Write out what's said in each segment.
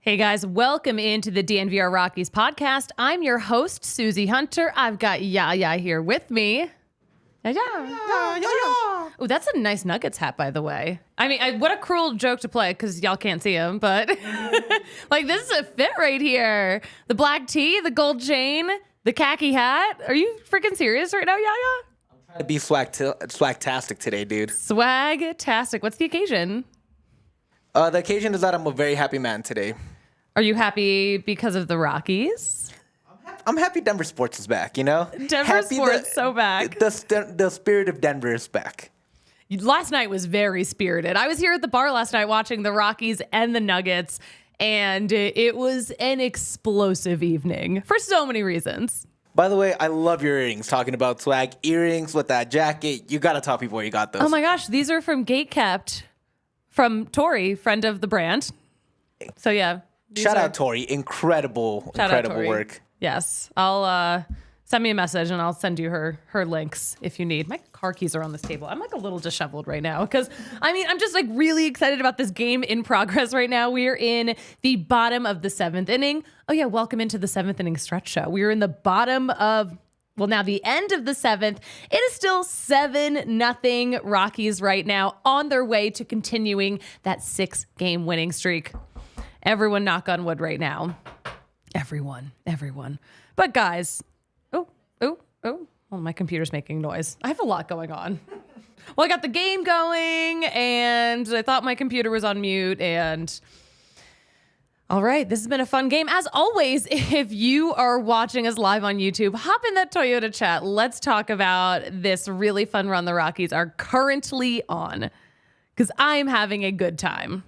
Hey guys, welcome into the DNVR Rockies Podcast. I'm your host, Suzie Hunter. I've got Yaya here with me. Yeah. Oh, that's a nice Nuggets hat, by the way. I mean, what a cruel joke to play because y'all can't see him, but like this is a fit right here. The black tee, the gold chain, the khaki hat. Are you freaking serious right now, Yaya? I'm trying to be swag-tastic today, dude. Swag-tastic. What's the occasion? The occasion is that I'm a very happy man today. Are you happy because of the Rockies? I'm happy Denver sports is back, you know? Denver sports so back. The spirit of Denver is back. Last night was very spirited. I was here at the bar last night watching the Rockies and the Nuggets, and it was an explosive evening for so many reasons. By the way, I love your earrings. Talking about swag, earrings with that jacket. You got to tell people where you got those. Oh my gosh, these are from Gatekept, from Tori, friend of the brand. So yeah. Shout out Tori. Incredible work. Yes. I'll send me a message and I'll send you her links if you need. My car keys are on this table. I'm like a little disheveled right now because I'm just like really excited about this game in progress right now. We're in the bottom of the 7th inning. Oh yeah, welcome into the 7th inning stretch show. We're in the bottom of, well, now the end of the 7th. It is still 7-0 Rockies right now on their way to continuing that 6-game winning streak. Everyone knock on wood right now. Everyone. But guys, oh, well, my computer's making noise. I have a lot going on. Well, I got the game going and I thought my computer was on mute and all right, this has been a fun game. As always, if you are watching us live on YouTube, hop in that Toyota chat. Let's talk about this really fun run the Rockies are currently on because I'm having a good time.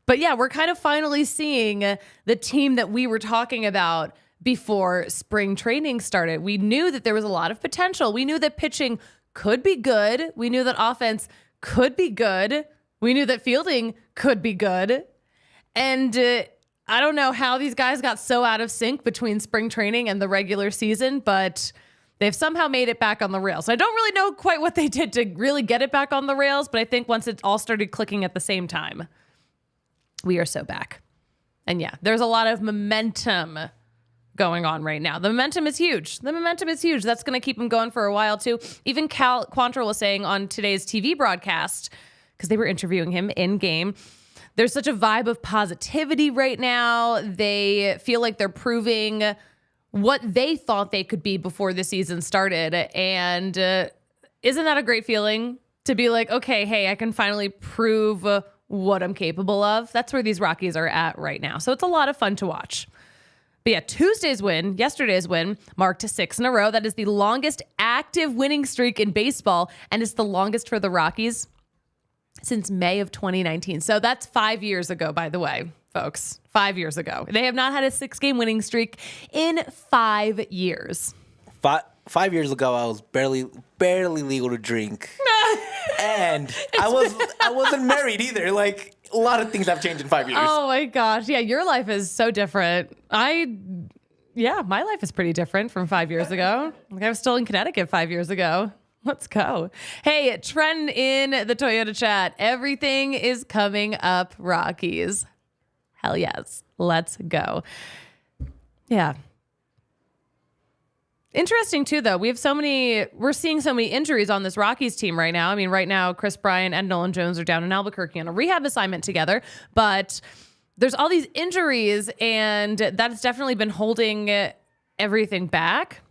But yeah, we're kind of finally seeing the team that we were talking about before spring training started. We knew that there was a lot of potential. We knew that pitching could be good. We knew that offense could be good. We knew that fielding could be good. And I don't know how these guys got so out of sync between spring training and the regular season, but they've somehow made it back on the rails. I don't really know quite what they did to really get it back on the rails, but I think once it all started clicking at the same time, we are so back. And yeah, there's a lot of momentum going on right now. The momentum is huge. That's going to keep them going for a while too. Even Cal Quantrill was saying on today's TV broadcast, because they were interviewing him in game, there's such a vibe of positivity right now. They feel like they're proving what they thought they could be before the season started. And isn't that a great feeling to be like, okay, hey, I can finally prove what I'm capable of? That's where these Rockies are at right now. So it's a lot of fun to watch. But yeah, yesterday's win, marked 6 in a row. That is the longest active winning streak in baseball, and it's the longest for the Rockies since May of 2019. So that's 5 years ago, by the way, folks. 5 years ago. They have not had a 6-game winning streak in 5 years. 5 years ago, I was barely legal to drink. And I wasn't married either. Like, a lot of things have changed in 5 years. Oh my gosh. Yeah, your life is so different. My life is pretty different from 5 years ago. Like, I was still in Connecticut 5 years ago. Let's go. Hey, trend in the Toyota chat. Everything is coming up Rockies. Hell yes. Let's go. Yeah. Interesting too, though. We're seeing so many injuries on this Rockies team right now. I mean, right now, Chris Bryant and Nolan Jones are down in Albuquerque on a rehab assignment together, but there's all these injuries and that's definitely been holding everything back.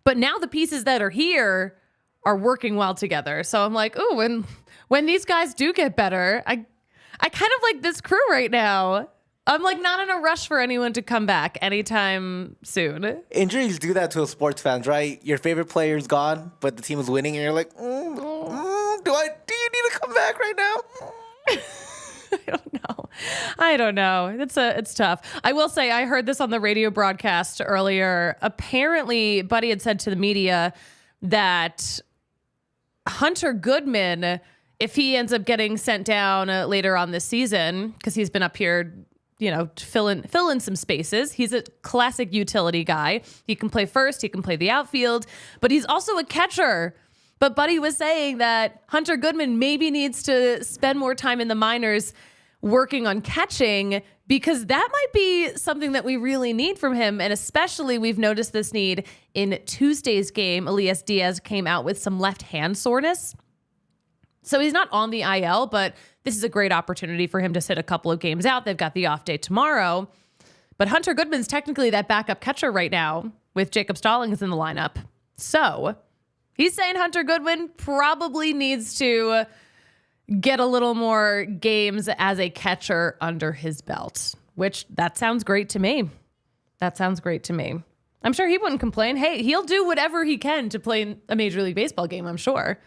But now the pieces that are here are working well together. So I'm like, oh, when these guys do get better, I kind of like this crew right now. I'm like not in a rush for anyone to come back anytime soon. Injuries do that to us sports fans, right? Your favorite player's gone, but the team is winning, and you're like, do you need to come back right now? I don't know. It's tough. I will say I heard this on the radio broadcast earlier. Apparently, Buddy had said to the media that Hunter Goodman, if he ends up getting sent down later on this season, because he's been up here, to fill in some spaces. He's a classic utility guy. He can play first, he can play the outfield, but he's also a catcher. But Buddy was saying that Hunter Goodman maybe needs to spend more time in the minors working on catching, because that might be something that we really need from him. And especially we've noticed this need in Tuesday's game. Elias Diaz came out with some left hand soreness. So he's not on the IL, but this is a great opportunity for him to sit a couple of games out. They've got the off day tomorrow. But Hunter Goodman's technically that backup catcher right now with Jacob Stallings in the lineup. So he's saying Hunter Goodman probably needs to get a little more games as a catcher under his belt, which that sounds great to me. I'm sure he wouldn't complain. Hey, he'll do whatever he can to play a Major League Baseball game, I'm sure.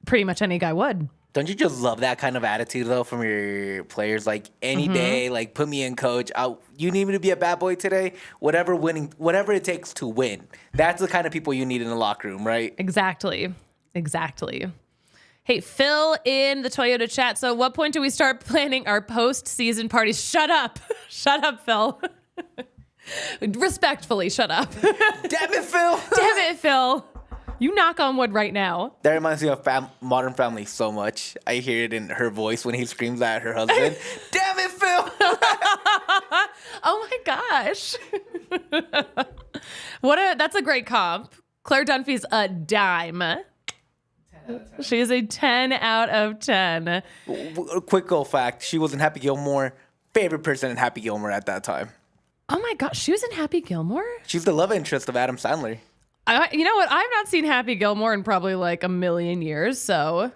Pretty much any guy would. Don't you just love that kind of attitude, though, from your players? Like, any day, like, put me in, coach. You need me to be a bad boy today? Whatever it takes to win. That's the kind of people you need in the locker room, right? Exactly. Hey, Phil in the Toyota chat. So what point do we start planning our post-season parties? Shut up. Shut up, Phil. Respectfully, shut up. Damn it, Phil. You knock on wood right now. That reminds me of Modern Family so much. I hear it in her voice when he screams at her husband. Damn it, Phil. Oh my gosh. That's a great comp. Claire Dunphy's a dime. She is a 10 out of 10. A quick go fact. She was in Happy Gilmore. Favorite person in Happy Gilmore at that time. Oh my gosh. She was in Happy Gilmore? She's the love interest of Adam Sandler. You know what? I've not seen Happy Gilmore in probably like a million years. So,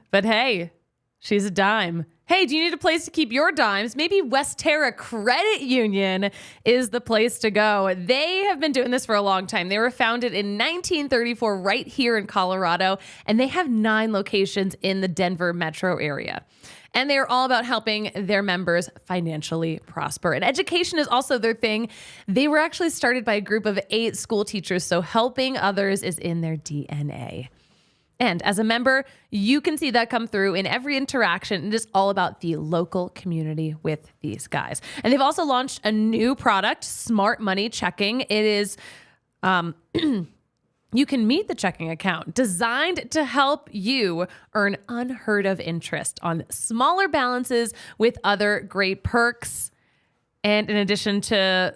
but hey, she's a dime. Hey, do you need a place to keep your dimes? Maybe West Terra Credit Union is the place to go. They have been doing this for a long time. They were founded in 1934 right here in Colorado, and they have 9 locations in the Denver metro area. And they are all about helping their members financially prosper. And education is also their thing. They were actually started by a group of 8 school teachers, so helping others is in their DNA. And as a member, you can see that come through in every interaction. It is all about the local community with these guys. And they've also launched a new product, Smart Money Checking. It is, you can meet the checking account designed to help you earn unheard of interest on smaller balances with other great perks. And in addition to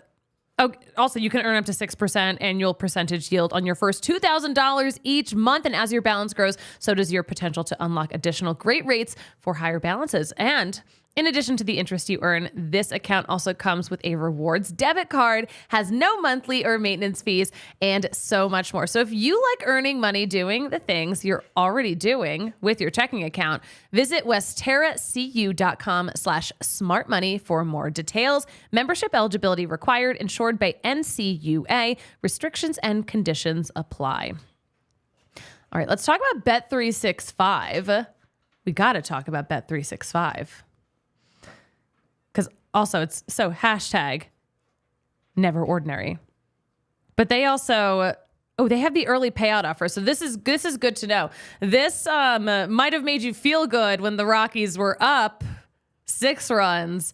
also, you can earn up to 6% annual percentage yield on your first $2,000 each month. And as your balance grows, so does your potential to unlock additional great rates for higher balances. And in addition to the interest you earn, this account also comes with a rewards debit card, has no monthly or maintenance fees, and so much more. So if you like earning money doing the things you're already doing with your checking account, visit westterracu.com/smartmoney for more details. Membership eligibility required, insured by NCUA. Restrictions and conditions apply. All right, let's talk about Bet365. We got to talk about Bet365. Because also it's so hashtag never ordinary. But they also, they have the early payout offer. So this is good to know. This might have made you feel good when the Rockies were up 6 runs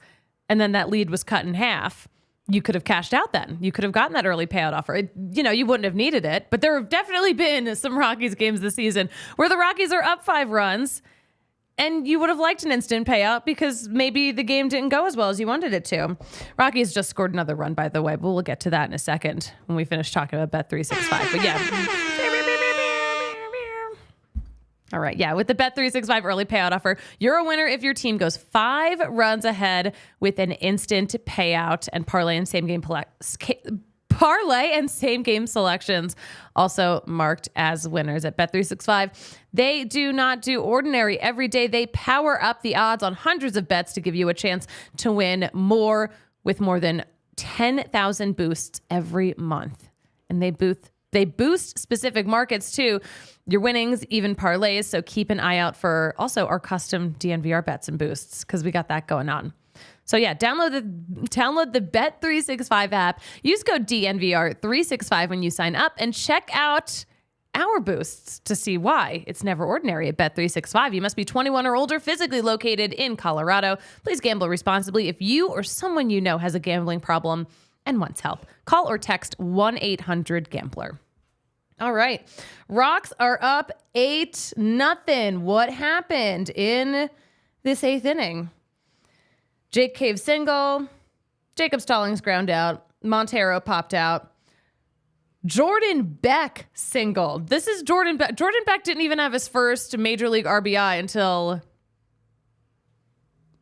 and then that lead was cut in half. You could have cashed out then. You could have gotten that early payout offer. You wouldn't have needed it. But there have definitely been some Rockies games this season where the Rockies are up 5 runs. And you would have liked an instant payout because maybe the game didn't go as well as you wanted it to. Rockies just scored another run, by the way, but we'll get to that in a second when we finish talking about Bet365. But yeah. All right. Yeah. With the Bet365 early payout offer, you're a winner if your team goes 5 runs ahead with an instant payout, and parlay and same game selections also marked as winners at Bet365. They do not do ordinary. Every day they power up the odds on hundreds of bets to give you a chance to win more with more than 10,000 boosts every month. And they boost They boost specific markets too. Your winnings, even parlays. So keep an eye out for also our custom DNVR bets and boosts because we got that going on. So yeah, download the Bet365 app. Use code DNVR365 when you sign up and check out our boosts to see why it's never ordinary at Bet365. You must be 21 or older, physically located in Colorado. Please gamble responsibly. If you or someone you know has a gambling problem and wants help, call or text 1-800-GAMBLER. All right. Rocks are up 8-0. What happened in this 8th inning? Jake Cave single. Jacob Stallings ground out. Montero popped out. Jordan Beck singled. This is Jordan Beck. Jordan Beck didn't even have his first Major League RBI until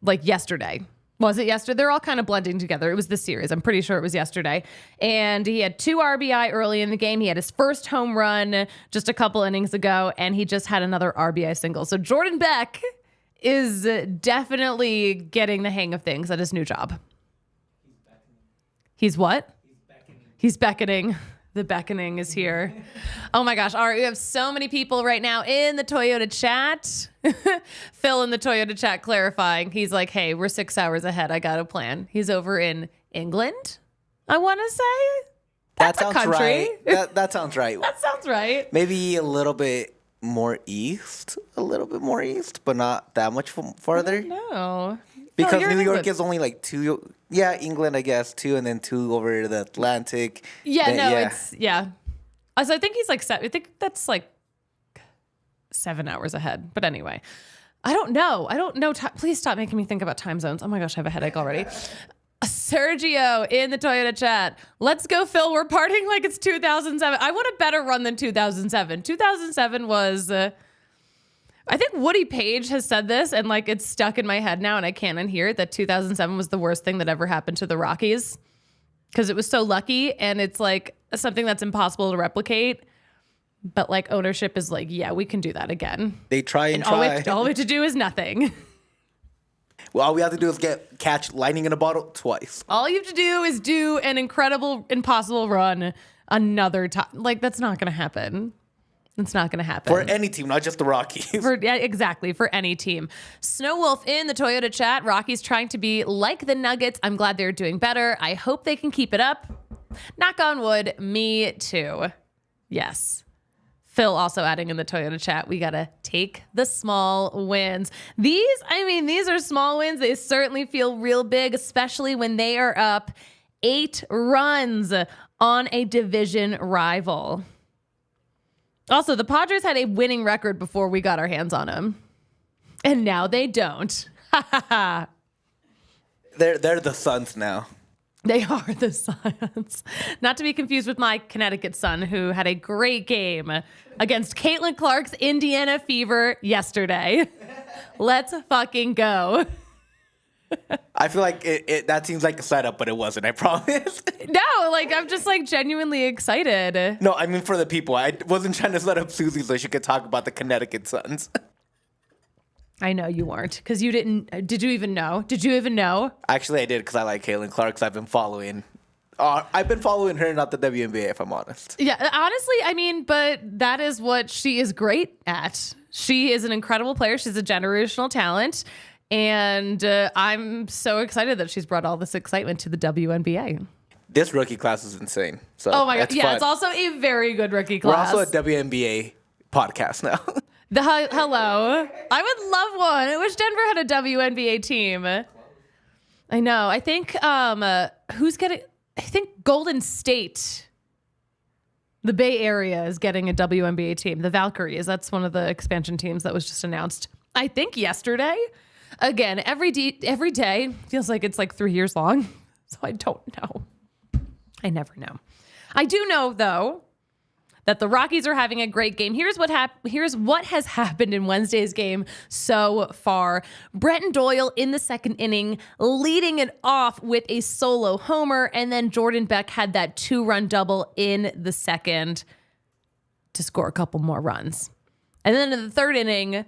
like yesterday. Was it yesterday? They're all kind of blending together. It was this series. I'm pretty sure it was yesterday. And he had 2 RBI early in the game. He had his first home run just a couple innings ago, and he just had another RBI single. So Jordan Beck is definitely getting the hang of things at his new job. He's what? He's beckoning. The beckoning is here. Oh my gosh. All right. We have so many people right now in the Toyota chat. Phil in the Toyota chat clarifying. He's like, hey, we're 6 hours ahead. I got a plan. He's over in England, I want to say. That's that sounds a country. Right. That sounds right. That sounds right. Maybe a little bit more east, but not that much farther. No. Because New York is only like 2. Yeah, England, I guess, 2, and then 2 over the Atlantic. Yeah, So I think he's like 7. I think that's like 7 hours ahead. But anyway, I don't know. Please stop making me think about time zones. Oh my gosh, I have a headache already. Sergio in the Toyota chat. Let's go, Phil. We're partying like it's 2007. I want a better run than 2007. 2007 was... I think Woody Page has said this, and like it's stuck in my head now, and I can't unhear it, that 2007 was the worst thing that ever happened to the Rockies because it was so lucky, and it's like something that's impossible to replicate. But like ownership is like, yeah, we can do that again. They try and try. All we have to do is nothing. Well, all we have to do is catch lightning in a bottle twice. All you have to do is do an incredible, impossible run another time. Like that's not going to happen. It's not going to happen. For any team, not just the Rockies. Yeah, exactly. For any team. Snow Wolf in the Toyota chat. Rockies trying to be like the Nuggets. I'm glad they're doing better. I hope they can keep it up. Knock on wood. Me too. Yes. Phil also adding in the Toyota chat. We got to take the small wins. These are small wins. They certainly feel real big, especially when they are up 8 runs on a division rival. Also, the Padres had a winning record before we got our hands on them. And now they don't. They're the Suns now. They are the Suns. Not to be confused with my Connecticut Sun, who had a great game against Caitlin Clark's Indiana Fever yesterday. Let's fucking go. I feel like that seems like a setup, but it wasn't, I promise. No, like I'm just like genuinely excited. No, I mean for the people. I wasn't trying to set up Suzie so she could talk about the Connecticut Suns. I know you weren't, because you didn't. Did you even know? Actually, I did, because I like Caitlin Clark, because I've been following her, not the WNBA, if I'm honest. Yeah, honestly, I mean, but that is what she is great at. She is an incredible player. She's a generational talent. And I'm so excited that she's brought all this excitement to the WNBA. This rookie class is insane. So oh my God. Yeah, fun. It's also a very good rookie class. We're also a WNBA podcast now. Hello. I would love one. I wish Denver had a WNBA team. I know. I think I think Golden State, the Bay Area, is getting a WNBA team. The Valkyries. That's one of the expansion teams that was just announced, I think, yesterday. Again, every day feels like it's like 3 years long. So I don't know. I never know. I do know, though, that the Rockies are having a great game. Here's what has happened in Wednesday's game so far. Brenton Doyle in the second inning, leading it off with a solo homer, and then Jordan Beck had that 2-run double in the second to score a couple more runs. And then in the third inning,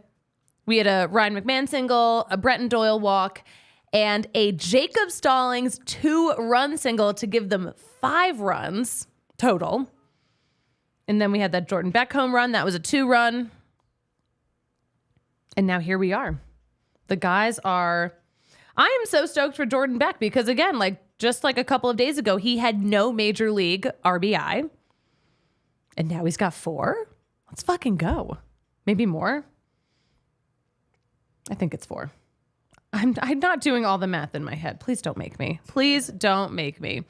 we had a Ryan McMahon single, a Brenton Doyle walk, and a Jacob Stallings 2-run single to give them 5 runs total. And then we had that Jordan Beck home run. That was a 2-run. And now here we are. The guys are... I am so stoked for Jordan Beck because, again, just like a couple of days ago, he had no major league RBI. And now he's got 4. Let's fucking go. Maybe more. I think it's 4. I'm not doing all the math in my head. Please don't make me. Please don't make me.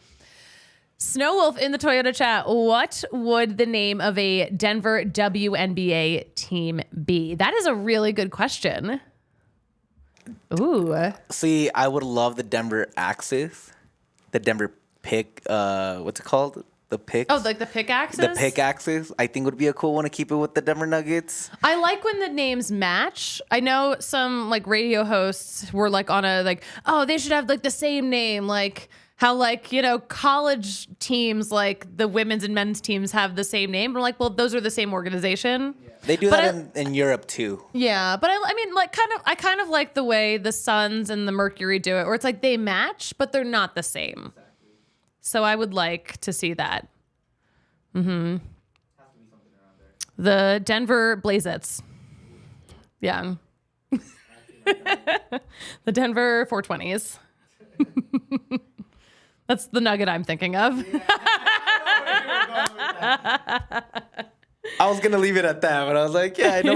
Snow Wolf in the Toyota chat. What would the name of a Denver WNBA team be? That is a really good question. Ooh. See, I would love the Denver Axis. The Denver pick. What's it called? The pick. Oh, like the pickaxes? The pickaxes. I think would be a cool one to keep it with the Denver Nuggets. I like when the names match. I know some radio hosts were on a oh, they should have the same name, how college teams the women's and men's teams have the same name. But I'm well, those are the same organization. Yeah. They do that in Europe too. Yeah, but I kind of like the way the Suns and the Mercury do it, where it's they match, but they're not the same. Exactly. So I would like to see that. Mm-hmm. Has to be something around there. The Denver Blazers. Yeah. The Denver 420s. That's the nugget I'm thinking of. Yeah, I was gonna leave it at that, but I was yeah, I know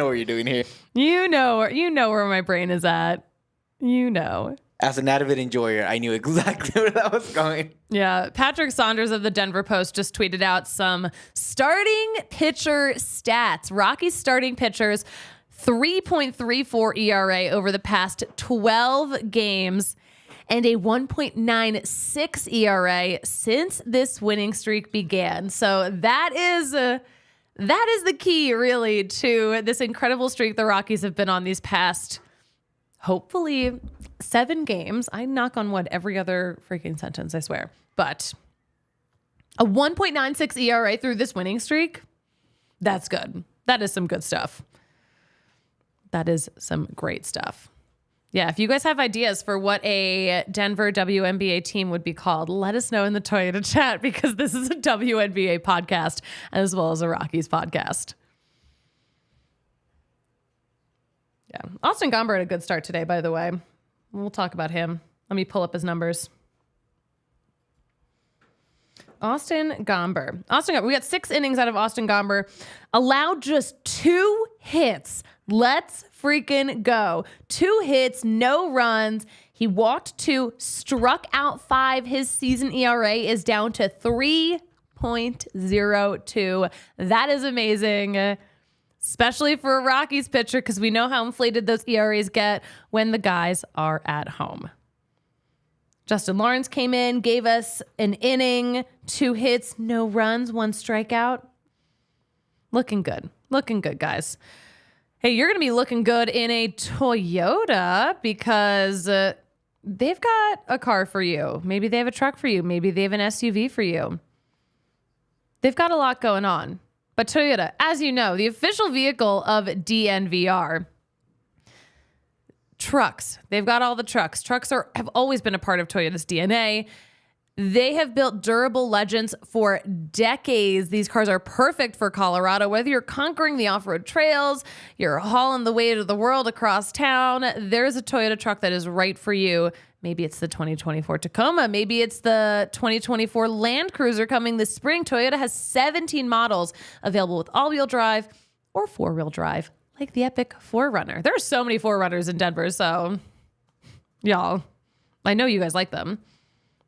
what you're doing here. You know where my brain is at. As an avid enjoyer, I knew exactly where that was going. Yeah. Patrick Saunders of the Denver Post just tweeted out some starting pitcher stats. Rockies starting pitchers, 3.34 ERA over the past 12 games and a 1.96 ERA since this winning streak began. So that is the key, really, to this incredible streak the Rockies have been on these past, hopefully, 7 games. I knock on wood every other freaking sentence, I swear. But a 1.96 ERA through this winning streak, that's good. That is some good stuff. That is some great stuff. Yeah, if you guys have ideas for what a Denver WNBA team would be called, let us know in the Toyota chat, because this is a WNBA podcast as well as a Rockies podcast. Yeah. Austin Gomber had a good start today, by the way. We'll talk about him. Let me pull up his numbers. Austin Gomber. We got 6 innings out of Austin Gomber. Allowed just 2 hits. Let's freaking go. 2 hits, no runs. He walked 2, struck out 5. His season ERA is down to 3.02. That is amazing. Especially for a Rockies pitcher, because we know how inflated those ERAs get when the guys are at home. Justin Lawrence came in, gave us an inning, 2 hits, no runs, 1 strikeout. Looking good. Looking good, guys. Hey, you're going to be looking good in a Toyota because they've got a car for you. Maybe they have a truck for you. Maybe they have an SUV for you. They've got a lot going on. But Toyota, as you know, the official vehicle of DNVR, trucks. They've got all the trucks. Trucks have always been a part of Toyota's DNA. They have built durable legends for decades. These cars are perfect for Colorado. Whether you're conquering the off-road trails, you're hauling the weight of the world across town, there's a Toyota truck that is right for you. Maybe it's the 2024 Tacoma. Maybe it's the 2024 Land Cruiser coming this spring. Toyota has 17 models available with all-wheel drive or 4-wheel drive, like the epic 4Runner. There are so many 4Runners in Denver, so y'all, I know you guys like them.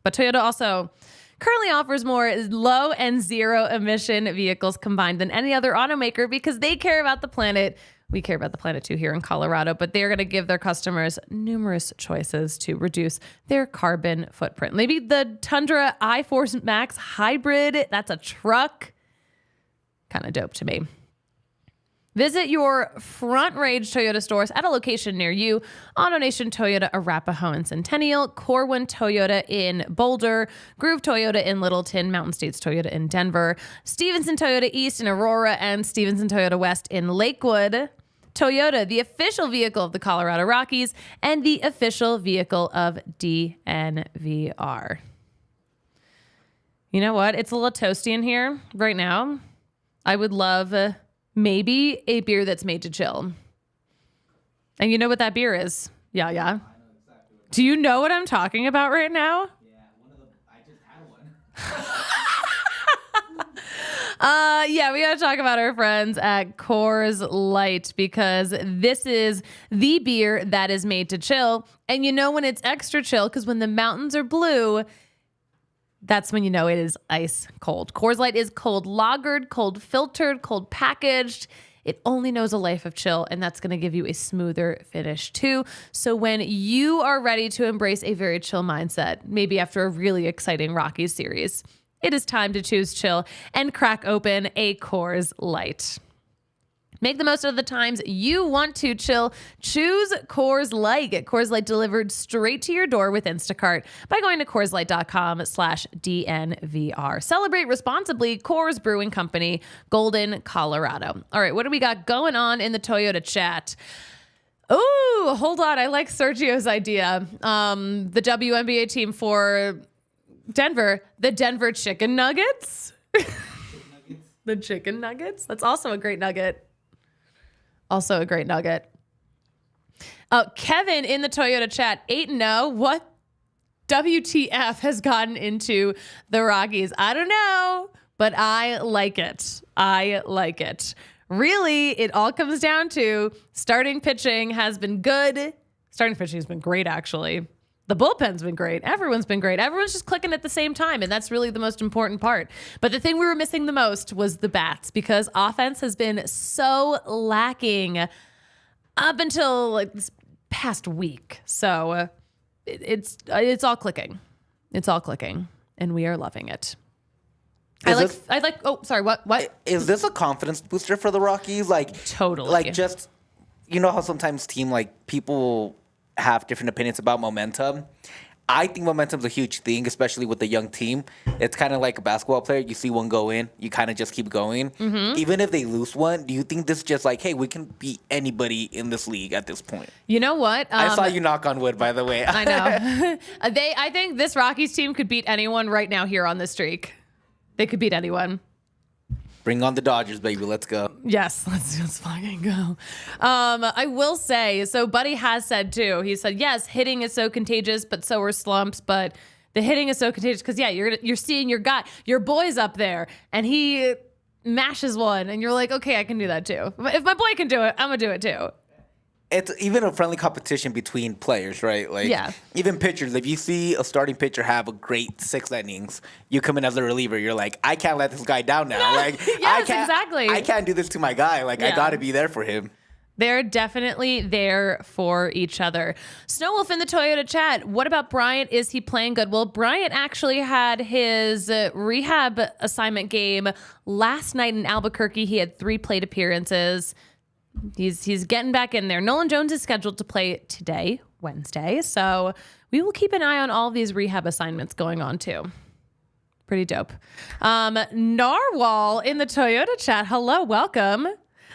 But Toyota also currently offers more low and zero emission vehicles combined than any other automaker because they care about the planet. We care about the planet too here in Colorado, but they're going to give their customers numerous choices to reduce their carbon footprint. Maybe the Tundra iForce Max Hybrid, that's a truck. Kind of dope to me. Visit your Front Range Toyota stores at a location near you. AutoNation Toyota Arapahoe and Centennial, Corwin Toyota in Boulder, Groove Toyota in Littleton, Mountain States Toyota in Denver, Stevenson Toyota East in Aurora, and Stevenson Toyota West in Lakewood. Toyota, the official vehicle of the Colorado Rockies and the official vehicle of DNVR. You know what? It's a little toasty in here right now. I would love maybe a beer that's made to chill. And you know what that beer is? Yeah. I know exactly Do you know what I'm talking about right now? Yeah, I just had one. Yeah, we got to talk about our friends at Coors Light because this is the beer that is made to chill. And you know when it's extra chill because when the mountains are blue, that's when you know it is ice cold. Coors Light is cold lagered, cold filtered, cold packaged. It only knows a life of chill, and that's going to give you a smoother finish too. So when you are ready to embrace a very chill mindset, maybe after a really exciting Rockies series, it is time to choose chill and crack open a Coors Light. Make the most of the times you want to chill. Choose Coors Light. Get Coors Light delivered straight to your door with Instacart by going to CoorsLight.com/DNVR. Celebrate responsibly. Coors Brewing Company, Golden, Colorado. All right, what do we got going on in the Toyota chat? Oh, hold on. I like Sergio's idea. The WNBA team for Denver, the Denver Chicken Nuggets. The Chicken Nuggets. That's also a great nugget. Also a great nugget. Kevin in the Toyota chat, 8-0. What WTF has gotten into the Rockies? I don't know, but I like it. I like it. Really, it all comes down to starting pitching has been good. Starting pitching has been great, actually. The bullpen's been great. Everyone's been great. Everyone's just clicking at the same time, and that's really the most important part. But the thing we were missing the most was the bats because offense has been so lacking up until like this past week. So it's all clicking. It's all clicking, and we are loving it. Oh, sorry. What? Is this a confidence booster for the Rockies? Like totally. Like just you know how sometimes people have different opinions about momentum. I think momentum's a huge thing, especially with the young team. It's kind of like a basketball player. You see one go in, you kind of just keep going. Mm-hmm. Even if they lose one, do you think this is just like, hey, we can beat anybody in this league at this point? You know what? I saw you knock on wood, by the way. I know. I think this Rockies team could beat anyone right now here on this streak. They could beat anyone. Bring on the Dodgers, baby. Let's go. Yes, let's fucking go. I will say, so Buddy has said too, he said, yes, hitting is so contagious, but so are slumps. But the hitting is so contagious because, yeah, you're seeing your guy, your boy's up there, and he mashes one, and you're like, okay, I can do that too. If my boy can do it, I'm going to do it too. It's even a friendly competition between players, right? Like, yeah. Even pitchers. If you see a starting pitcher have a great 6 innings, you come in as a reliever. You're like, I can't let this guy down now. Like, yes, exactly. I can't do this to my guy. Like, I got to be there for him. They're definitely there for each other. Snowwolf in the Toyota chat. What about Bryant? Is he playing good? Well, Bryant actually had his rehab assignment game last night in Albuquerque. He had 3 plate appearances. He's getting back in there. Nolan Jones is scheduled to play today, Wednesday. So we will keep an eye on all of these rehab assignments going on too. Pretty dope. Narwhal in the Toyota chat. Hello, welcome.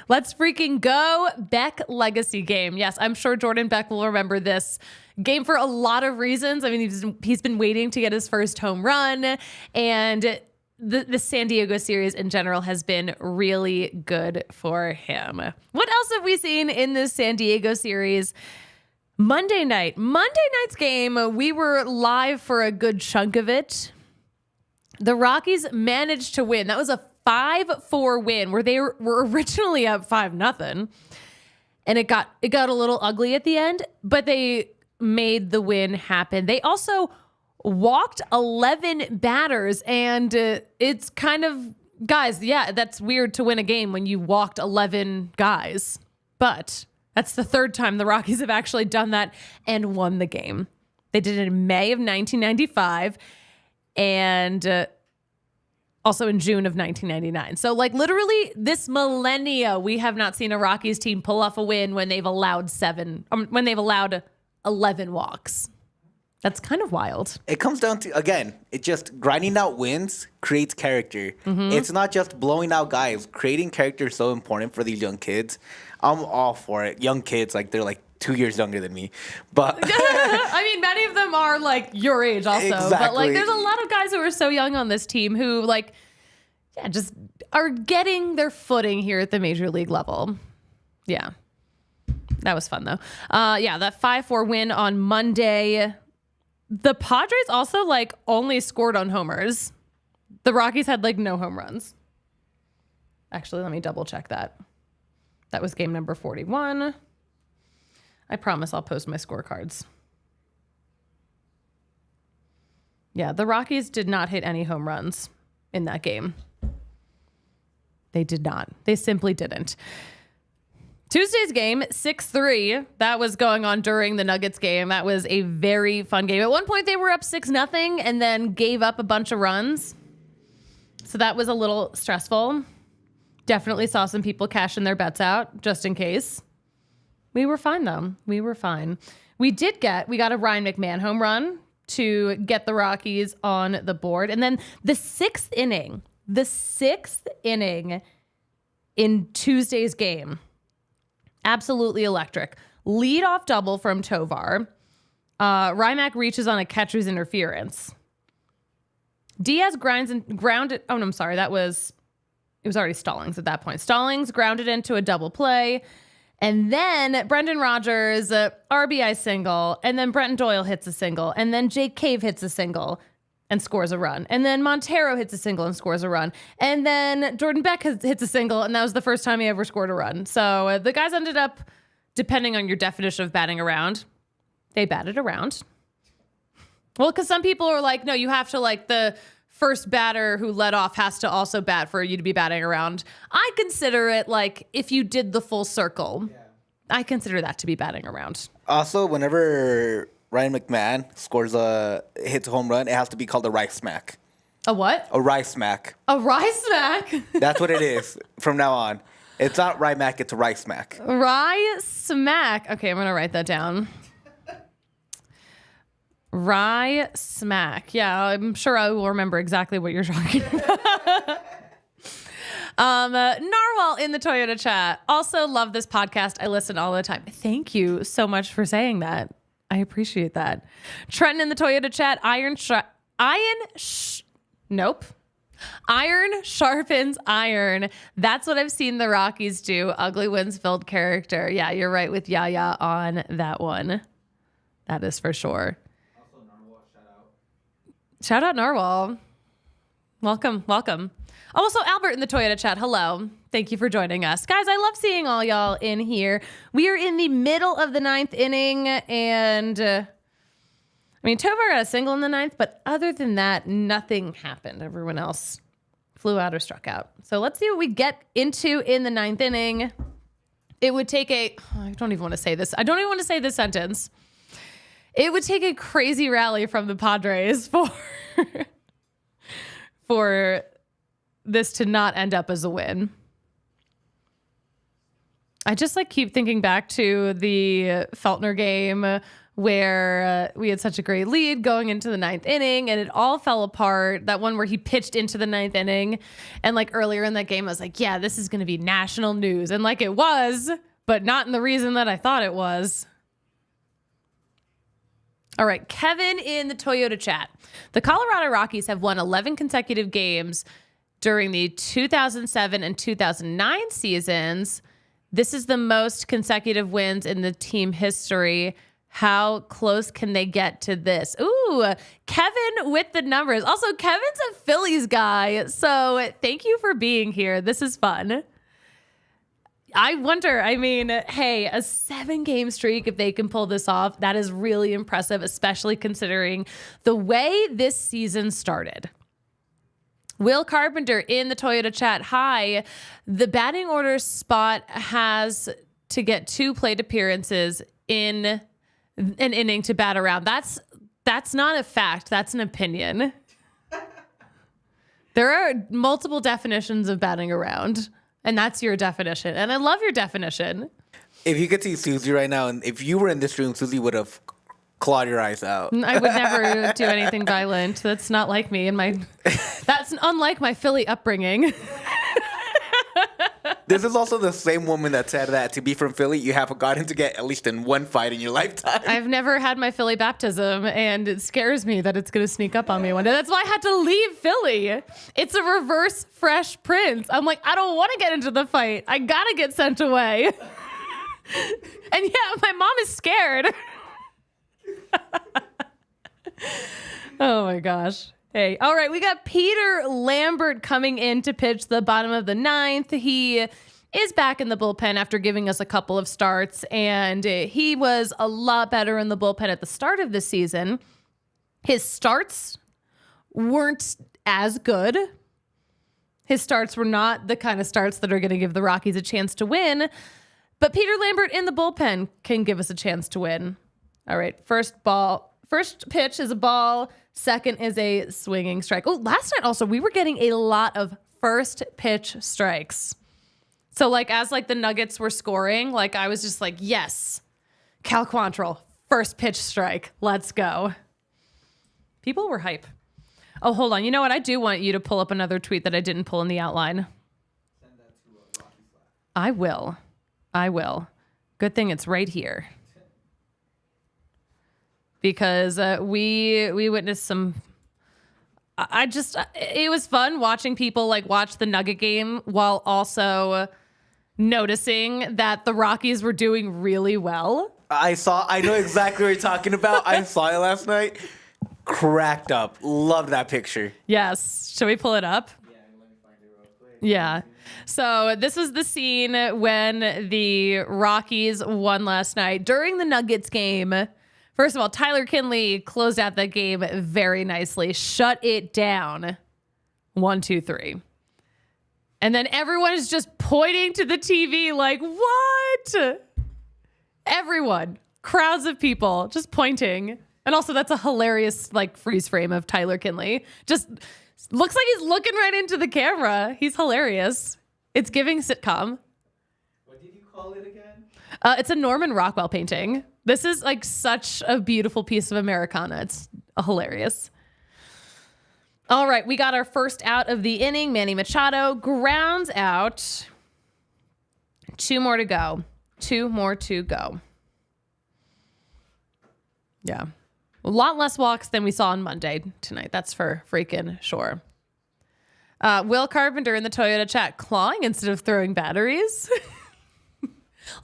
Let's freaking go. Beck legacy game. Yes, I'm sure Jordan Beck will remember this game for a lot of reasons. I mean, he's been waiting to get his first home run, and the San Diego series in general has been really good for him. What else have we seen in this San Diego series? Monday night's game, we were live for a good chunk of it. The Rockies managed to win. That was a 5-4 win where they were originally up 5-0. And it got a little ugly at the end, but they made the win happen. They also walked 11 batters, and it's kind of, guys, yeah, that's weird to win a game when you walked 11 guys. But that's the 3rd time the Rockies have actually done that and won the game. They did it in May of 1995 and also in June of 1999. So like literally this millennia, we have not seen a Rockies team pull off a win when they've allowed 11 walks. That's kind of wild. It comes down to, again, it just grinding out wins creates character. Mm-hmm. It's not just blowing out guys. Creating character is so important for these young kids. I'm all for it. Young kids, like they're like 2 years younger than me. But I mean, many of them are like your age also. Exactly. But like there's a lot of guys who are so young on this team who like, yeah, just are getting their footing here at the major league level. Yeah. That was fun, though. That 5-4 win on Monday. The Padres also, only scored on homers. The Rockies had, no home runs. Actually, let me double check that. That was game number 41. I promise I'll post my scorecards. Yeah, the Rockies did not hit any home runs in that game. They did not. They simply didn't. Tuesday's game, 6-3. That was going on during the Nuggets game. That was a very fun game. At one point, they were up 6-0 and then gave up a bunch of runs. So that was a little stressful. Definitely saw some people cashing their bets out just in case. We were fine, though. We were fine. We got a Ryan McMahon home run to get the Rockies on the board. And then the sixth inning in Tuesday's game, absolutely electric. Leadoff double from Tovar. Rymack reaches on a catcher's interference. Diaz grounded. Oh, no, I'm sorry. It was already Stallings at that point. Stallings grounded into a double play. And then Brendan Rodgers, RBI single. And then Brenton Doyle hits a single. And then Jake Cave hits a single and scores a run. And then Montero hits a single and scores a run. And then Jordan Beck hits a single, and that was the first time he ever scored a run. So the guys ended up, depending on your definition of batting around, they batted around. Well, because some people are like, no, you have to, the first batter who led off has to also bat for you to be batting around. I consider it if you did the full circle. Yeah. I consider that to be batting around. Also, whenever Ryan McMahon hits a home run, it has to be called a rice smack. A what? A rice smack. A rice smack? That's what it is from now on. It's not Rye Mac, it's a rice smack. Rye smack. Okay, I'm going to write that down. Rye smack. Yeah, I'm sure I will remember exactly what you're talking about. Narwhal in the Toyota chat. Also love this podcast. I listen all the time. Thank you so much for saying that. I appreciate that. Trenton in the Toyota chat. Iron sharpens iron. That's what I've seen the Rockies do. Ugly wins filled character. Yeah, you're right with Yaya on that one. That is for sure. Also, Narwhal, shout out Narwhal. Welcome. Also, Albert in the Toyota chat. Hello. Thank you for joining us. Guys, I love seeing all y'all in here. We are in the middle of the ninth inning, and Tovar got a single in the ninth, but other than that, nothing happened. Everyone else flew out or struck out. So let's see what we get into in the ninth inning. It would take I don't even want to say this. I don't even want to say this sentence. It would take a crazy rally from the Padres for this to not end up as a win. I just keep thinking back to the Feltner game where we had such a great lead going into the ninth inning and it all fell apart. That one where he pitched into the ninth inning. And earlier in that game, I was like, yeah, this is going to be national news. And it was, but not in the reason that I thought it was. All right, Kevin in the Toyota chat. The Colorado Rockies have won 11 consecutive games during the 2007 and 2009 seasons. This is the most consecutive wins in the team history. How close can they get to this? Ooh, Kevin with the numbers. Also, Kevin's a Phillies guy, so thank you for being here. This is fun. I wonder, hey, a 7-game streak, if they can pull this off, that is really impressive, especially considering the way this season started. Will Carpenter in the Toyota chat. Hi. The batting order spot has to get 2 plate appearances in an inning to bat around. That's not a fact. That's an opinion. There are multiple definitions of batting around, and that's your definition. And I love your definition. If you could see Suzie right now, and if you were in this room, Suzie would have clawed your eyes out. I would never do anything violent. That's not like me. That's unlike my Philly upbringing. This is also the same woman that said that to be from Philly, you have gotten to get at least in one fight in your lifetime. I've never had my Philly baptism, and it scares me that it's going to sneak up on me one day. That's why I had to leave Philly. It's a reverse Fresh Prince. I'm like, I don't want to get into the fight. I got to get sent away. And yeah, my mom is scared. Oh my gosh. Hey, all right, we got Peter Lambert coming in to pitch the bottom of the ninth. He is back in the bullpen after giving us a couple of starts, and he was a lot better in the bullpen at the start of the season. His starts weren't as good. His starts were not the kind of starts that are going to give the Rockies a chance to win, but Peter Lambert in the bullpen can give us a chance to win. All right, first pitch is a ball. Second is a swinging strike. Oh, last night also, we were getting a lot of first pitch strikes. So as the Nuggets were scoring, I was just like, yes, Cal Quantrill, first pitch strike. Let's go. People were hype. Oh, hold on. You know what? I do want you to pull up another tweet that I didn't pull in the outline. Send that to Rocky Flat. I will. Good thing it's right here. Because we witnessed some. It was fun watching people watch the Nugget game while also noticing that the Rockies were doing really well. I know exactly what you're talking about. I saw it last night. Cracked up. Loved that picture. Yes. Should we pull it up? Yeah, let me find it real quick. Yeah. So this was the scene when the Rockies won last night during the Nuggets game. First of all, Tyler Kinley closed out that game very nicely. Shut it down. 1, 2, 3. And then everyone is just pointing to the TV like, what? Everyone. Crowds of people just pointing. And also that's a hilarious freeze frame of Tyler Kinley. Just looks like he's looking right into the camera. He's hilarious. It's giving sitcom. What did you call it again? It's a Norman Rockwell painting. This is such a beautiful piece of Americana. It's hilarious. All right, we got our first out of the inning. Manny Machado grounds out. 2 more to go. 2 more to go. Yeah. A lot less walks than we saw on Monday tonight. That's for freaking sure. Will Carpenter in the Toyota chat clawing instead of throwing batteries.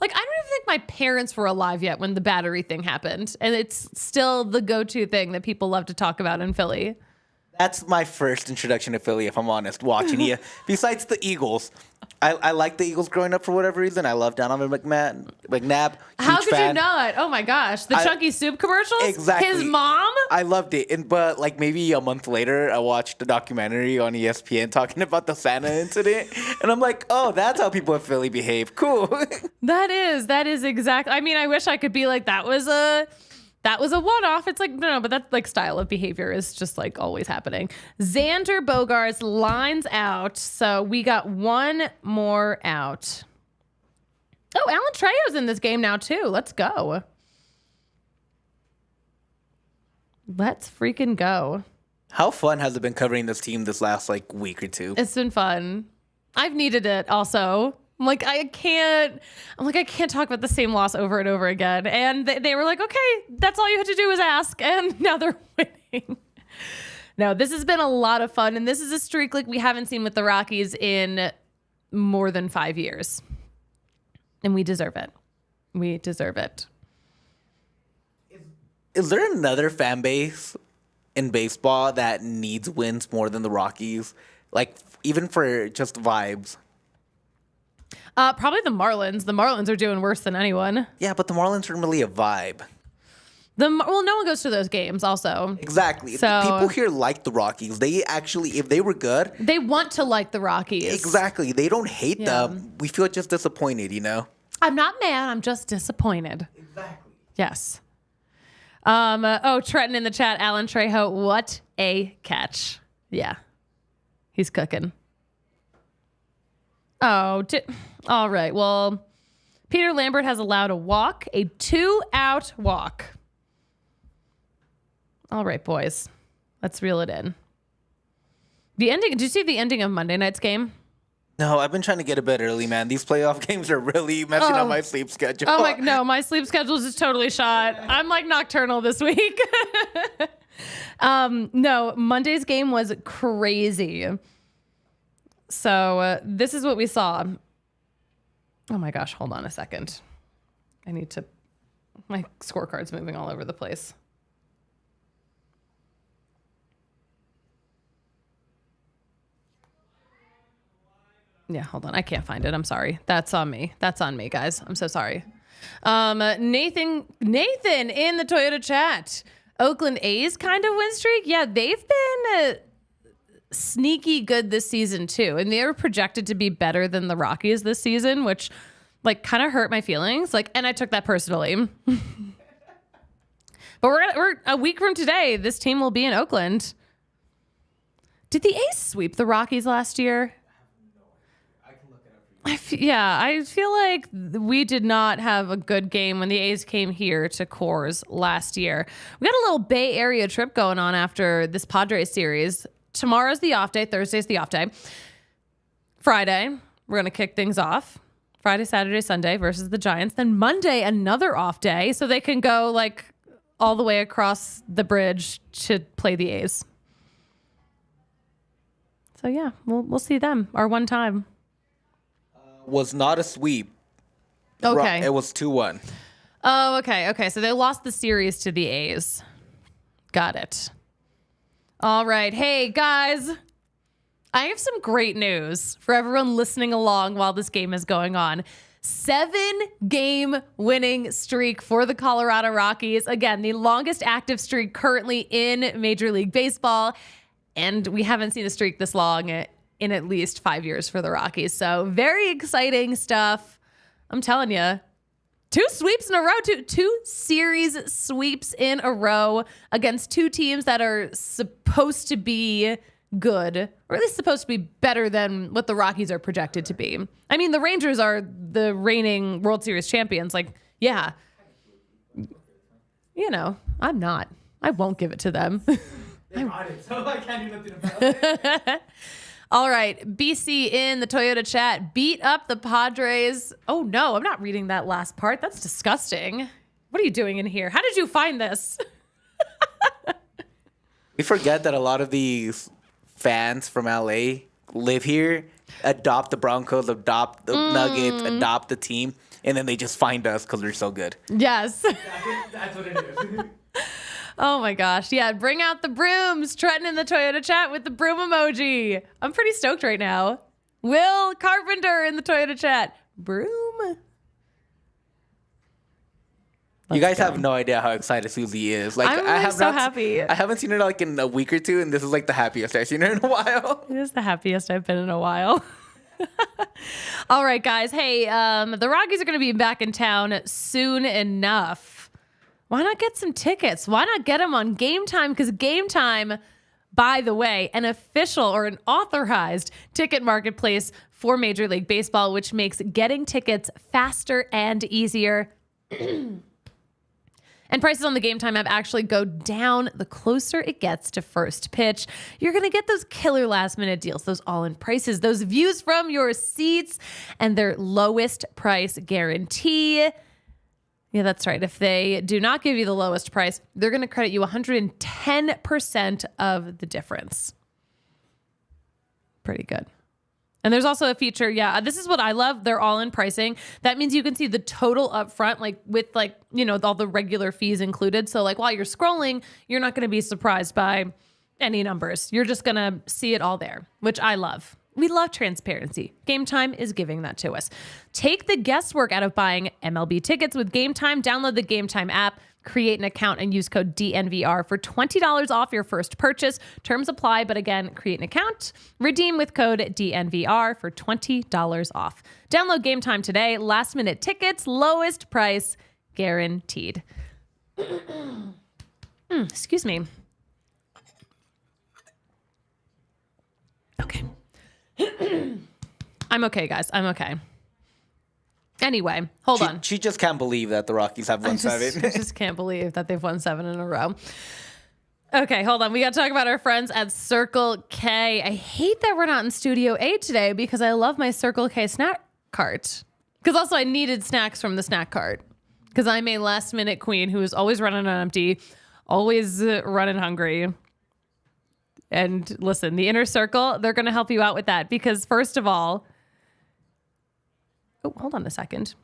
I don't even think my parents were alive yet when the battery thing happened. And it's still the go-to thing that people love to talk about in Philly. That's my first introduction to Philly, if I'm honest, watching you. Besides the Eagles. I like the Eagles growing up for whatever reason. I love Donovan McNabb. How could fan. you not? Oh my gosh. The Chunky Soup commercials? Exactly. His mom? I loved it. But maybe a month later, I watched a documentary on ESPN talking about the Santa incident. And I'm like, oh, that's how people in Philly behave. Cool. That is exactly. I mean, I wish I could be like, that was a one-off. It's no, but that style of behavior is just always happening. Xander Bogaerts lines out. So we got 1 more out. Oh, Alan Trejo's in this game now too. Let's go. Let's freaking go. How fun has it been covering this team this last week or two? It's been fun. I've needed it also. I can't talk about the same loss over and over again. And they were like, okay, that's all you had to do was ask. And now they're winning. No, this has been a lot of fun. And this is a streak we haven't seen with the Rockies in more than 5 years. And we deserve it. We deserve it. Is there another fan base in baseball that needs wins more than the Rockies? Even for just vibes? Probably the Marlins. The Marlins are doing worse than anyone. Yeah, but the Marlins aren't really a vibe. No one goes to those games also. Exactly. So, people here like the Rockies. They actually, if they were good... They want to like the Rockies. Exactly. They don't hate them. We feel just disappointed, I'm not mad. I'm just disappointed. Exactly. Yes. Trenton in the chat. Alan Trejo, what a catch. Yeah. He's cooking. Oh, all right. Well, Peter Lambert has allowed a 2-out walk. All right, boys. Let's reel it in. The ending. Did you see the ending of Monday night's game? No, I've been trying to get to bed early, man. These playoff games are really messing up my sleep schedule. Oh no, my sleep schedule is just totally shot. I'm like nocturnal this week. No, Monday's game was crazy. So this is what we saw. Oh my gosh, hold on a second. My scorecard's moving all over the place. Yeah, hold on. I can't find it. I'm sorry. That's on me. That's on me, guys. I'm so sorry. Nathan in the Toyota chat. Oakland A's kind of win streak. Yeah, they've been sneaky good this season too, and they were projected to be better than the Rockies this season, which like kind of hurt my feelings. And I took that personally. But we're a week from today. This team will be in Oakland. Did the A's sweep the Rockies last year? I feel like we did not have a good game when the A's came here to Coors last year. We got a little Bay Area trip going on after this Padres series. Tomorrow's the off day. Thursday's the off day. Friday, we're going to kick things off. Friday, Saturday, Sunday versus the Giants. Then Monday, another off day. So they can go like all the way across the bridge to play the A's. So yeah, we'll see them our one time. Was not a sweep. Okay. It was 2-1. Oh, okay. Okay. So they lost the series to the A's. Got it. All right. Hey, guys. I have some great news for everyone listening along while this game is going on. 7-game winning streak for the Colorado Rockies. Again, the longest active streak currently in Major League Baseball. And we haven't seen a streak this long in at least 5 years for the Rockies. So very exciting stuff. I'm telling you, 2 sweeps in a row, two series sweeps in a row against 2 teams that are supposed to be good, or at least supposed to be better than what the Rockies are projected to be. I mean, the Rangers are the reigning World Series champions. Like, yeah, you know, I'm not. I won't give it to them. They bought it, so I can't do nothing about it. All right, BC in the Toyota chat. Beat up the Padres. Oh, no, I'm not reading that last part. That's disgusting. What are you doing in here? How did you find this? We forget that a lot of these fans from LA live here, adopt the Broncos, adopt the Nuggets, adopt the team, and then they just find us because we're so good. Yes. That's what it is. Oh my gosh. Yeah, bring out the brooms. Trenton in the Toyota chat with the broom emoji. I'm pretty stoked right now. Will Carpenter in the Toyota chat. Broom. You guys have no idea how excited Suzie is. Like, I'm I have so not, happy. I haven't seen her like in a week or two, and this is like the happiest I've seen her in a while. It is the happiest I've been in a while. All right, guys. Hey, the Rockies are going to be back in town soon enough. Why not get some tickets? Why not get them on Game Time? Because Game Time, by the way, an official or an authorized ticket marketplace for Major League Baseball, which makes getting tickets faster and easier. And prices on the Game Time app actually go down the closer it gets to first pitch. You're going to get those killer last minute deals, those all-in prices, those views from your seats, and their lowest price guarantee. Yeah, that's right. If they do not give you the lowest price, they're going to credit you 110% of the difference. Pretty good. And there's also a feature. Yeah, this is what I love. They're all in pricing. That means you can see the total upfront, like with like, you know, all the regular fees included. So like while you're scrolling, you're not going to be surprised by any numbers. You're just going to see it all there, which I love. We love transparency. Game Time is giving that to us. Take the guesswork out of buying MLB tickets with Game Time. Download the Game Time app, create an account, and use code DNVR for $20 off your first purchase. Terms apply, but again, create an account. Redeem with code DNVR for $20 off. Download Game Time today. Last minute tickets, lowest price guaranteed. Excuse me. Okay. I'm okay, guys. I'm okay. Anyway, hold on. She just can't believe that the Rockies have won 7. I just can't believe that they've won 7 in a row. Okay, hold on. We got to talk about our friends at Circle K. I hate that we're not in Studio A today because I love my Circle K snack cart. Because also I needed snacks from the snack cart. Because I'm a last minute queen who is always running on empty, always running hungry. And listen, the Inner Circle, they're going to help you out with that. Because first of all, hold on a second.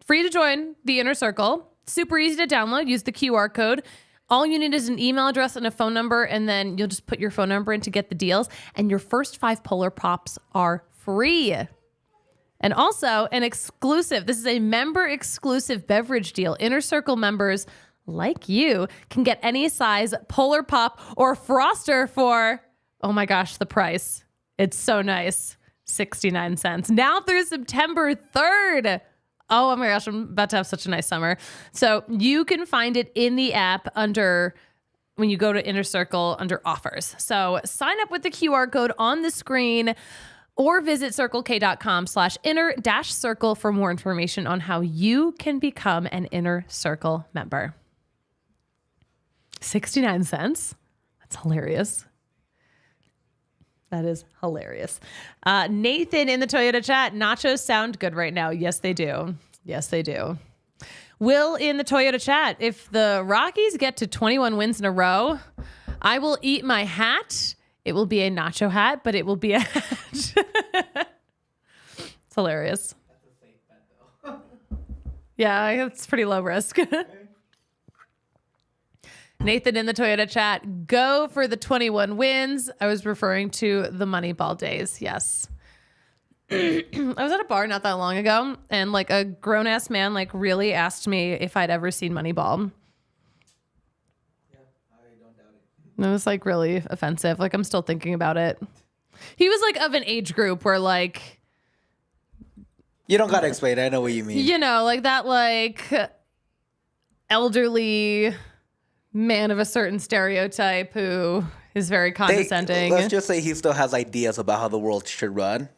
Free to join the Inner Circle. Super easy to download. Use the QR code. All you need is an email address and a phone number, and then you'll just put your phone number in to get the deals. And your first 5 Polar Pops are free. And also an exclusive, this is a member exclusive beverage deal. Inner Circle members like you can get any size Polar Pop or Froster for, oh my gosh, the price. It's so nice. 69 cents. Now through September 3rd. Oh my gosh, I'm about to have such a nice summer. So you can find it in the app when you go to Inner Circle under offers. So sign up with the QR code on the screen or visit circlek.com/inner-circle for more information on how you can become an Inner Circle member. 69 cents? That's hilarious. That is hilarious. Nathan in the Toyota chat, nachos sound good right now. Yes, they do. Yes, they do. Will in the Toyota chat, if the Rockies get to 21 wins in a row, I will eat my hat. It will be a nacho hat, but it will be a hat. It's hilarious. That's a safe bet, though. Yeah, it's pretty low risk. Nathan in the Toyota chat, go for the 21 wins. I was referring to the Moneyball days. Yes. I was at a bar not that long ago, and like a grown ass man like really asked me if I'd ever seen Moneyball. Yeah, I don't doubt it. And it was like really offensive. Like I'm still thinking about it. He was like of an age group where like, You don't gotta explain. I know what you mean. you know, like that like elderly man of a certain stereotype who is very condescending. Let's just say he still has ideas about how the world should run.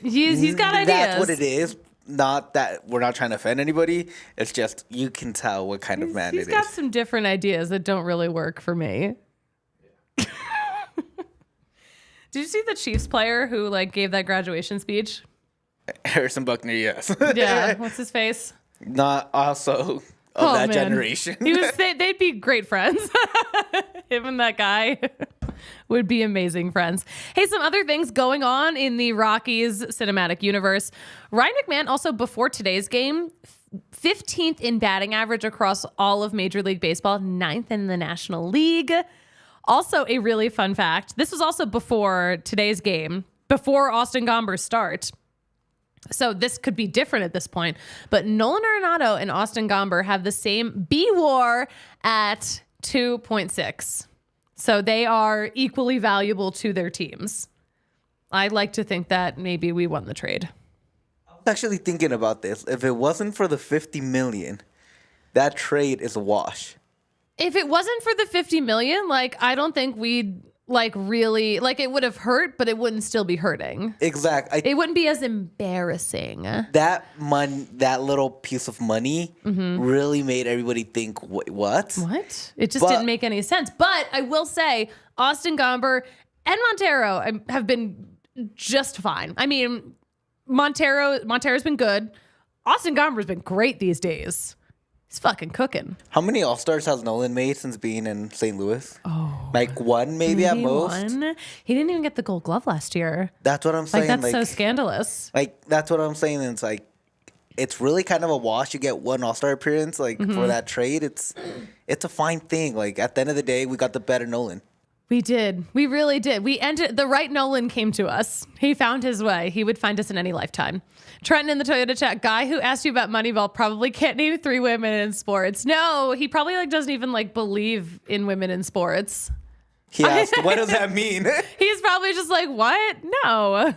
He's got ideas. That's what it is. Not that we're not trying to offend anybody. It's just you can tell what kind of man it is. He's got some different ideas that don't really work for me. Did you see the Chiefs player who like gave that graduation speech? Harrison Buckner, yes. Yeah. What's his face? Not also of that generation. They'd be great friends. Him and that guy would be amazing friends. Hey, some other things going on in the Rockies cinematic universe. Ryan McMahon also before today's game, 15th in batting average across all of Major League Baseball, 9th in the National League. Also a really fun fact. This was also before today's game, before Austin Gomber's start. So this could be different at this point, but Nolan Arenado and Austin Gomber have the same B-WAR at 2.6. So they are equally valuable to their teams. I'd like to think that maybe we won the trade. I was actually thinking about this. If it wasn't for the $50 million, that trade is a wash. If it wasn't for the $50 million, like I don't think we'd like really like it would have hurt, but it wouldn't still be hurting. Exactly. It wouldn't be as embarrassing. That little piece of money really made everybody think, what? What? It just didn't make any sense. But I will say, Austin Gomber and Montero have been just fine. I mean, Montero's been good. Austin Gomber's been great these days. He's fucking cooking. How many All-Stars has Nolan made since being in St. Louis? Oh. Like one, maybe at most? One. He didn't even get the Gold Glove last year. That's what I'm saying. Like, that's so scandalous. Like, that's what I'm saying. It's like, it's really kind of a wash. You get one All-Star appearance, like, for that trade. It's a fine thing. Like, at the end of the day, we got the better Nolan. We did. We really did. We ended. The right Nolan came to us. He found his way. He would find us in any lifetime. Trenton in the Toyota chat, guy who asked you about Moneyball probably can't name 3 women in sports. No, he probably like doesn't even like believe in women in sports. He asked, what does that mean? He's probably just like, what? No.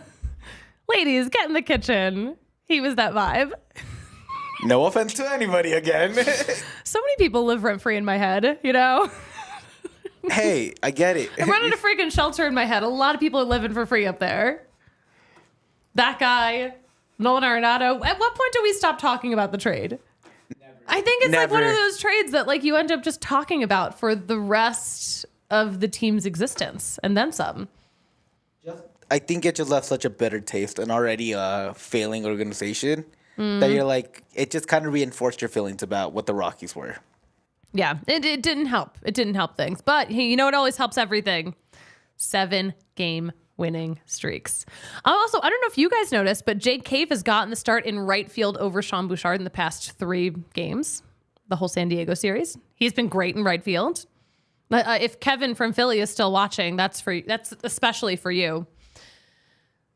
Ladies, get in the kitchen. He was that vibe. No offense to anybody again. So many people live rent free in my head, you know? Hey, I get it. I'm running a freaking shelter in my head. A lot of people are living for free up there. That guy, Nolan Arenado. At what point do we stop talking about the trade? Never. I think it's like one of Never. those trades that like you end up just talking about for the rest of the team's existence and then some. I think it just left such a bitter taste in already a failing organization that you're like, it just kind of reinforced your feelings about what the Rockies were. Yeah, it didn't help. It didn't help things. But hey, you know what always helps everything? 7-game winning streaks. Also, I don't know if you guys noticed, but Jake Cave has gotten the start in right field over Sean Bouchard in the past 3 games, the whole San Diego series. He's been great in right field. If Kevin from Philly is still watching, that's especially for you.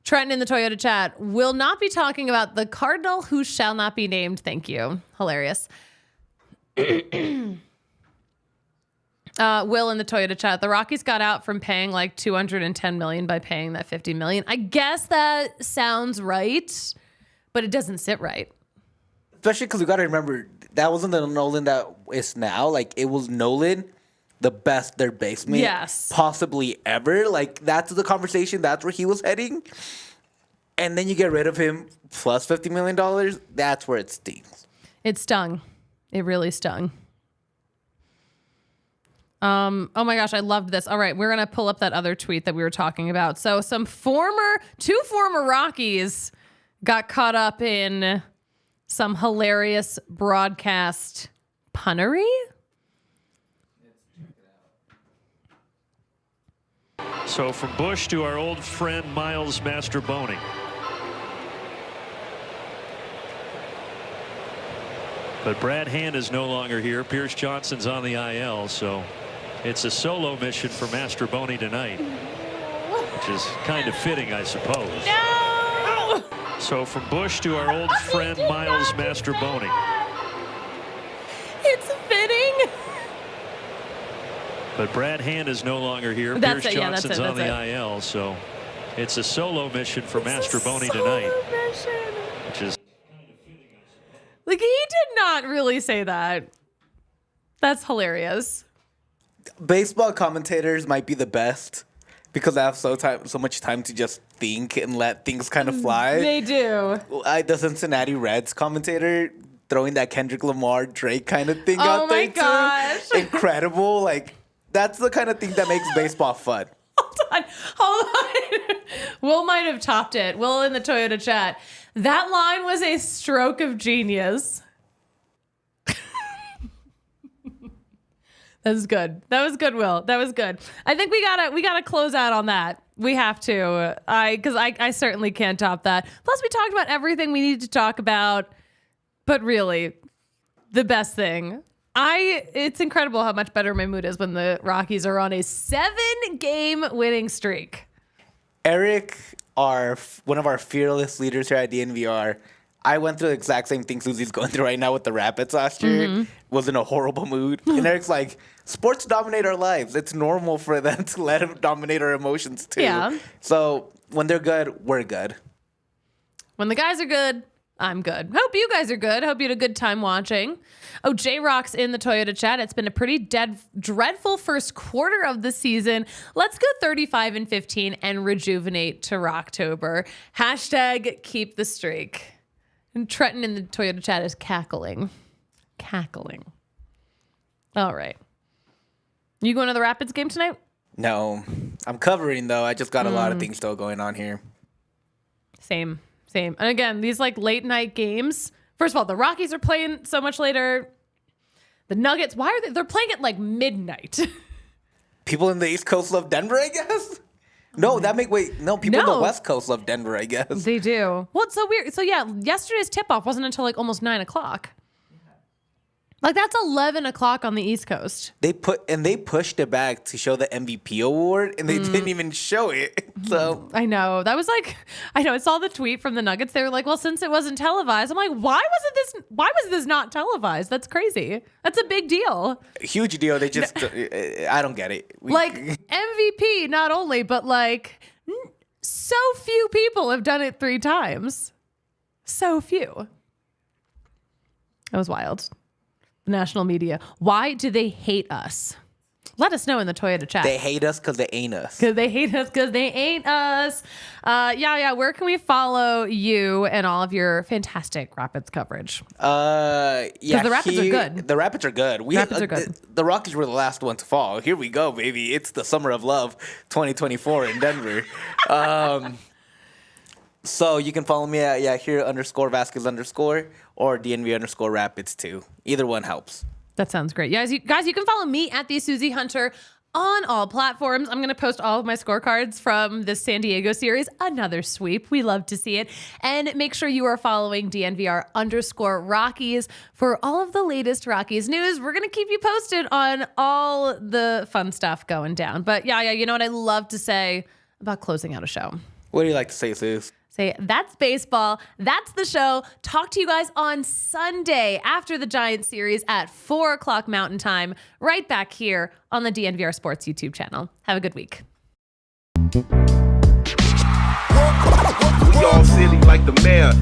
Trenton in the Toyota chat will not be talking about the Cardinal who shall not be named. Thank you. Hilarious. Will in the Toyota chat. The Rockies got out from paying like $210 million by paying that $50 million. I guess that sounds right, but it doesn't sit right. Especially because you got to remember, that wasn't the Nolan that is now. Like, it was Nolan, the best third baseman possibly ever. Like, that's the conversation. That's where he was heading. And then you get rid of him plus $50 million. That's where it stings. It stung. It really stung. Oh my gosh, I loved this. All right, we're going to pull up that other tweet that we were talking about. So two former Rockies got caught up in some hilarious broadcast punnery. So from Bush to our old friend Miles Mastrobuoni. But Brad Hand is no longer here. Pierce Johnson's on the IL, so it's a solo mission for Mastrobuoni tonight, which is kind of fitting, I suppose. No! So from Bush to our old friend Miles Mastrobuoni. It's fitting. But Brad Hand is no longer here. That's Pierce it, yeah, that's Johnson's it, on that's the IL, so it's a solo mission for Mastrobuoni tonight, which is like, he did not really say that. That's hilarious. Baseball commentators might be the best because they have so much time to just think and let things kind of fly. They do. The Cincinnati Reds commentator throwing that Kendrick Lamar Drake kind of thing out there gosh. too. Incredible. Like, that's the kind of thing that makes baseball fun. Hold on. Will might have topped it. Will in the Toyota chat. That line was a stroke of genius. That was good. That was good, Will. That was good. I think we gotta close out on that. We have to. Because I certainly can't top that. Plus, we talked about everything we need to talk about. But really, the best thing. It's incredible how much better my mood is when the Rockies are on a 7-game winning streak. Eric, one of our fearless leaders here at DNVR, I went through the exact same thing Suzie's going through right now with the Rapids last year. Was in a horrible mood. And Eric's like, sports dominate our lives. It's normal for them to let them dominate our emotions too. Yeah. So when they're good, we're good. When the guys are good, I'm good. Hope you guys are good. Hope you had a good time watching. Oh, J-Rock's in the Toyota chat. It's been a pretty dreadful first quarter of the season. Let's go 35-15 and rejuvenate to Rocktober. Hashtag keep the streak. And Trenton in the Toyota chat is cackling. Cackling. All right. You going to the Rapids game tonight? No. I'm covering, though. I just got a lot of things still going on here. Same. And again, these like late night games. First of all, the Rockies are playing so much later. The Nuggets, why are they're playing at like midnight? People in the East Coast love Denver, I guess? No, people in the West Coast love Denver, I guess. They do. Well, it's so weird. So yeah, yesterday's tip-off wasn't until like almost 9 o'clock. Like, that's 11 o'clock on the East Coast. They pushed it back to show the MVP award, and they didn't even show it. So I know. That was like, I saw the tweet from the Nuggets. They were like, well, since it wasn't televised, I'm like, why was this not televised? That's crazy. That's a big deal. Huge deal. They just, I don't get it. Like, MVP, not only, but like, so few people have done it 3 times. So few. That was wild. The national media. Why do they hate us? Let us know in the Toyota chat. They hate us because they ain't us. Because they hate us because they ain't us. Yeah. Where can we follow you and all of your fantastic Rapids coverage? Yeah, because the Rapids are good. The Rapids are good. Rapids are good. The Rockies were the last one to fall. Here we go, baby. It's the summer of love 2024 in Denver. So you can follow me at here _Vasquez_ or DNV _Rapids too. Either one helps. That sounds great. Guys, you can follow me at the Suzie Hunter on all platforms. I'm going to post all of my scorecards from this San Diego series. Another sweep. We love to see it. And make sure you are following DNVR _Rockies for all of the latest Rockies news. We're going to keep you posted on all the fun stuff going down. But yeah, you know what I love to say about closing out a show? What do you like to say, Suze? Say, that's baseball. That's the show. Talk to you guys on Sunday after the Giants series at 4 o'clock Mountain Time, right back here on the DNVR Sports YouTube channel. Have a good week. We all silly like the mayor.